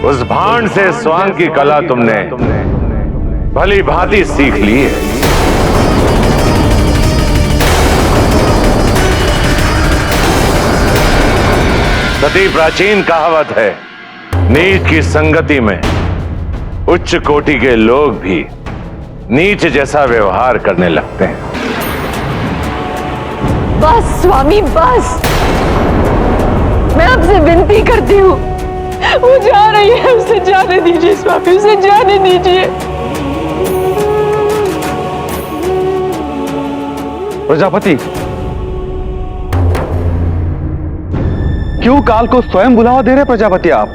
उस भांड से स्वांग की कला तुमने भली भांति सीख ली है। सती प्राचीन कहावत है, नीच की संगति में उच्च कोटि के लोग भी नीच जैसा व्यवहार करने लगते हैं। बस स्वामी बस, मैं आपसे विनती करती हूँ, वो जा रही है, उसे जाने दीजिए स्वामी, उसे जाने दीजिए। प्रजापति, क्यों काल को स्वयं बुलावा दे रहे प्रजापति आप?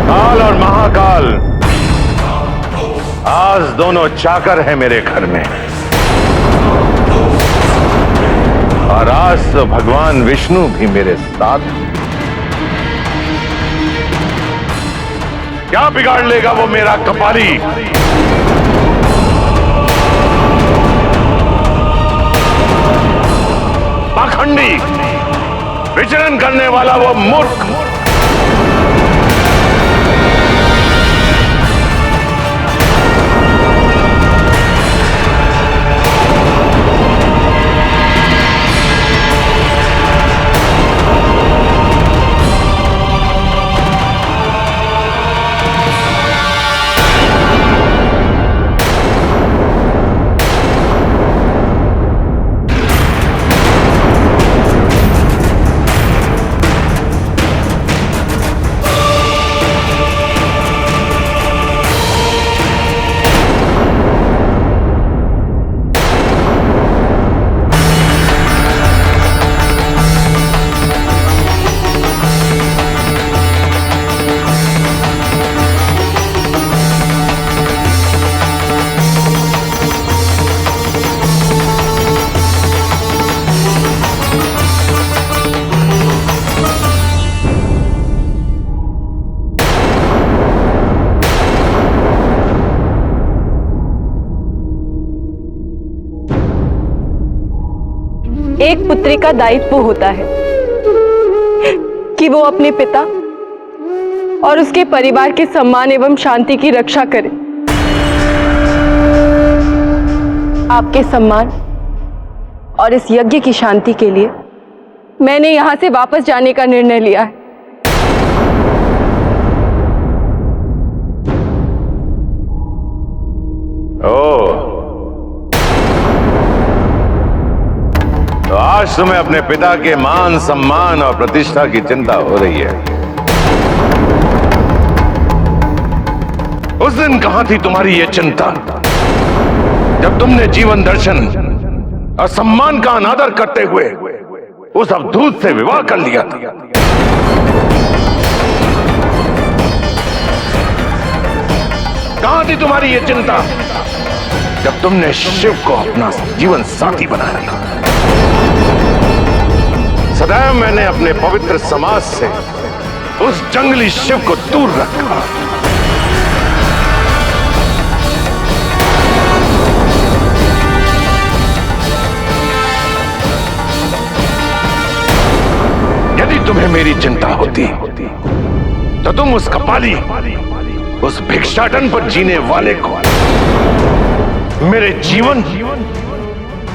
काल और महाकाल आज दोनों चाकर हैं मेरे घर में, और आज तो भगवान विष्णु भी मेरे साथ। क्या बिगाड़ लेगा वो मेरा कपाली? पाखंडी, विचरण करने वाला वो मूर्ख। एक पुत्री का दायित्व होता है कि वो अपने पिता और उसके परिवार के सम्मान एवं शांति की रक्षा करे। आपके सम्मान और इस यज्ञ की शांति के लिए मैंने यहां से वापस जाने का निर्णय लिया है। तो आज तुम्हें अपने पिता के मान सम्मान और प्रतिष्ठा की चिंता हो रही है। उस दिन कहां थी तुम्हारी ये चिंता, जब तुमने जीवन दर्शन और सम्मान का अनादर करते हुए उस अवधूत से विवाह कर लिया था? कहां थी तुम्हारी ये चिंता, जब तुमने शिव को अपना जीवन साथी बनाया था? सदैव मैंने अपने पवित्र समाज से उस जंगली शिव को दूर रखा। यदि तुम्हें मेरी चिंता होती तो तुम उस कपाली, उस भिक्षाटन पर जीने वाले को मेरे जीवन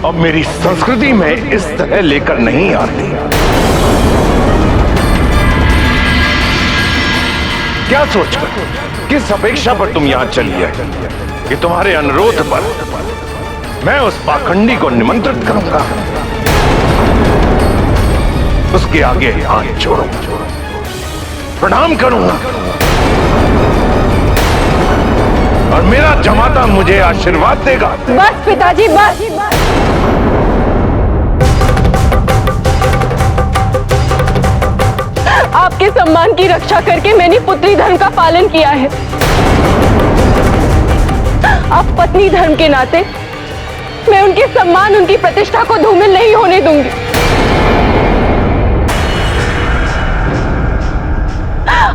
और मेरी संस्कृति में इस तरह लेकर नहीं आती। क्या सोचकर, किस अपेक्षा पर तुम यहां चली है कि तुम्हारे अनुरोध पर मैं उस पाखंडी को निमंत्रित करूंगा, उसके आगे हाथ जोड़ूंगा, प्रणाम करूंगा और मेरा जमाता मुझे आशीर्वाद देगा? बस पिताजी बस। आपके सम्मान की रक्षा करके मैंने पुत्री धर्म का पालन किया है। अब पत्नी धर्म के नाते मैं उनके सम्मान, उनकी प्रतिष्ठा को धूमिल नहीं होने दूंगी।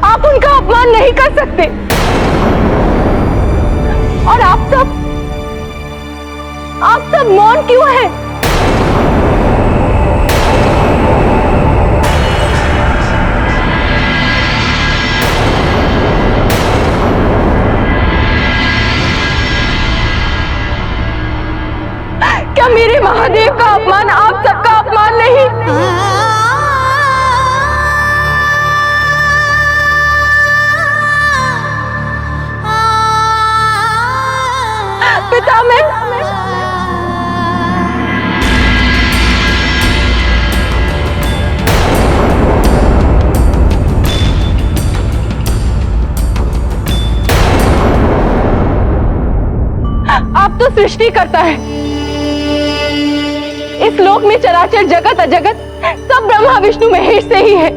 आप उनका अपमान नहीं कर सकते। और आप सब मौन क्यों हैं? सृष्टि करता है। इस लोक में चराचर जगत अजगत सब ब्रह्मा विष्णु महेश से ही है।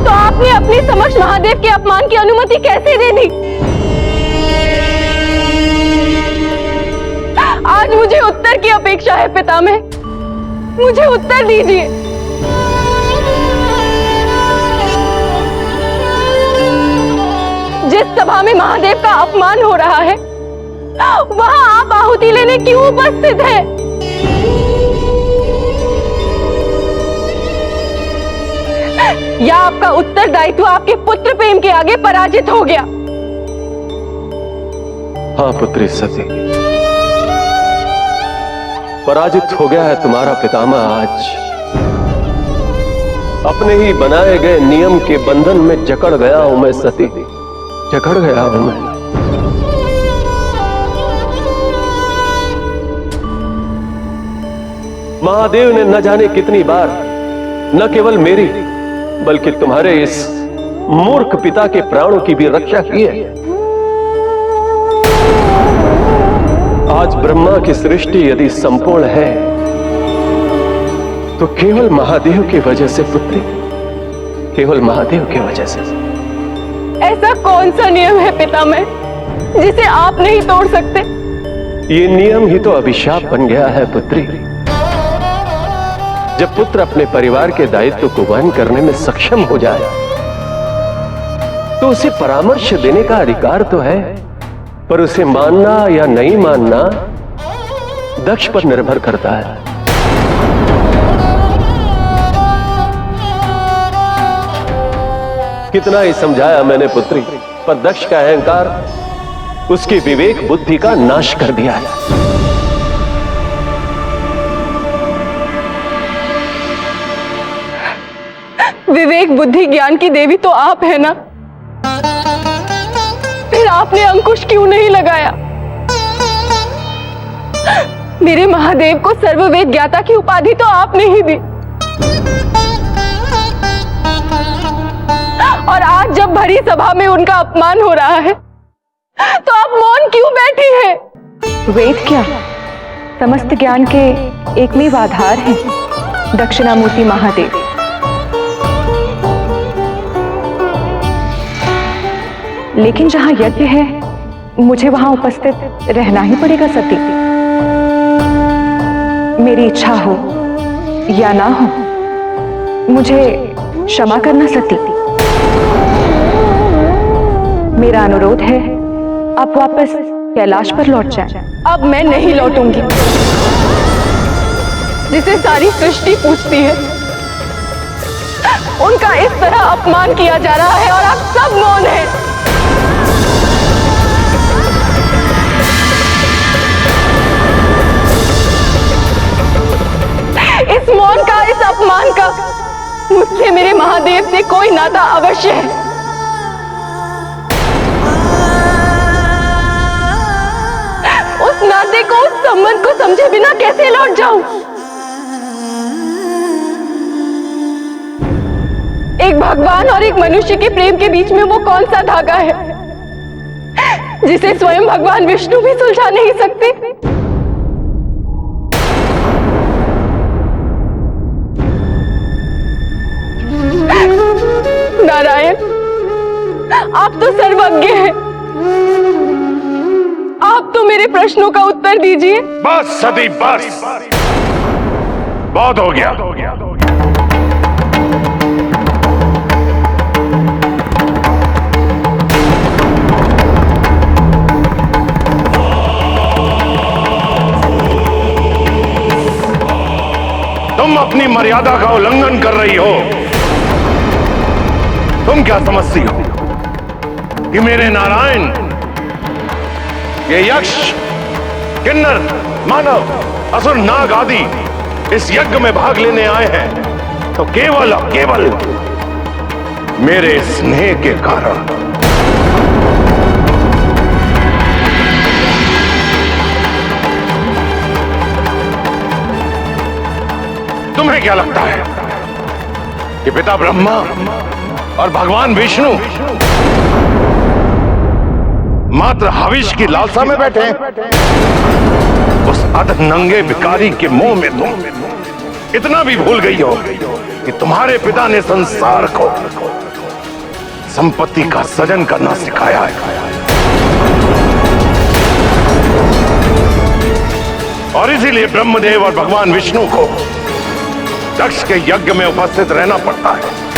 तो आपने अपने समक्ष महादेव के अपमान की अनुमति कैसे दे दी? आज मुझे उत्तर की अपेक्षा है पितामह, मुझे उत्तर दीजिए। जिस सभा में महादेव का अपमान हो रहा है वहां आप आहुति लेने क्यों उपस्थित हैं? या आपका उत्तरदायित्व आपके पुत्र प्रेम के आगे पराजित हो गया? हाँ पुत्री सती, पराजित हो गया है तुम्हारा पितामह। आज अपने ही बनाए गए नियम के बंधन में जकड़ गया हूं मैं सती, जकड़ गया हूं मैं। महादेव ने न जाने कितनी बार न केवल मेरी बल्कि तुम्हारे इस मूर्ख पिता के प्राणों की भी रक्षा की है। आज ब्रह्मा की सृष्टि यदि संपूर्ण है तो केवल महादेव की वजह से पुत्री, केवल महादेव की वजह से। ऐसा कौन सा नियम है पितामह जिसे आप नहीं तोड़ सकते? ये नियम ही तो अभिशाप बन गया है पुत्री। जब पुत्र अपने परिवार के दायित्व को वहन करने में सक्षम हो जाए तो उसे परामर्श देने का अधिकार तो है, पर उसे मानना या नहीं मानना दक्ष पर निर्भर करता है। कितना ही समझाया मैंने पुत्री, पर दक्ष का अहंकार उसकी विवेक बुद्धि का नाश कर दिया है। विवेक बुद्धि ज्ञान की देवी तो आप है ना, फिर आपने अंकुश क्यों नहीं लगाया? मेरे महादेव को सर्ववेद ज्ञाता की उपाधि तो आपने ही दी, और आज जब भरी सभा में उनका अपमान हो रहा है तो आप मौन क्यों बैठी हैं? वेद क्या समस्त ज्ञान के एकमेव आधार है दक्षिणामूर्ति महादेव। लेकिन जहां यज्ञ है मुझे वहां उपस्थित रहना ही पड़ेगा सती। मेरी इच्छा हो या ना हो मुझे क्षमा करना सती। मेरा अनुरोध है आप वापस कैलाश पर लौट जाएं। अब मैं नहीं लौटूंगी। जिसे सारी सृष्टि पूछती है उनका इस तरह अपमान किया जा रहा है और आप सब मौन हैं। इस मौन का, इस अपमान का मुझसे, मेरे महादेव से कोई नाता अवश्य है। उस नाते को, उस संबंध को समझे बिना कैसे लौट जाऊं? एक भगवान और एक मनुष्य के प्रेम के बीच में वो कौन सा धागा है जिसे स्वयं भगवान विष्णु भी सुलझा नहीं सकते? नारायण, आप तो सर्वज्ञ हैं। आप तो मेरे प्रश्नों का उत्तर दीजिए। बस सती बस, बहुत हो गया। तुम अपनी मर्यादा का उल्लंघन कर रही हो। तुम क्या समझती हो कि मेरे नारायण ये यक्ष, किन्नर, मानव, असुर, नाग आदि इस यज्ञ में भाग लेने आए हैं तो केवल और केवल मेरे स्नेह के कारण? तुम्हें क्या लगता है कि पिता ब्रह्मा और भगवान विष्णु मात्र हविष की लालसा में बैठे हैं। उस अधनंगे भिखारी के मोह में तुम इतना भी भूल गई हो कि तुम्हारे पिता ने संसार को संपत्ति का सजन करना सिखाया है। और इसीलिए ब्रह्मदेव और भगवान विष्णु को दक्ष के यज्ञ में उपस्थित रहना पड़ता है।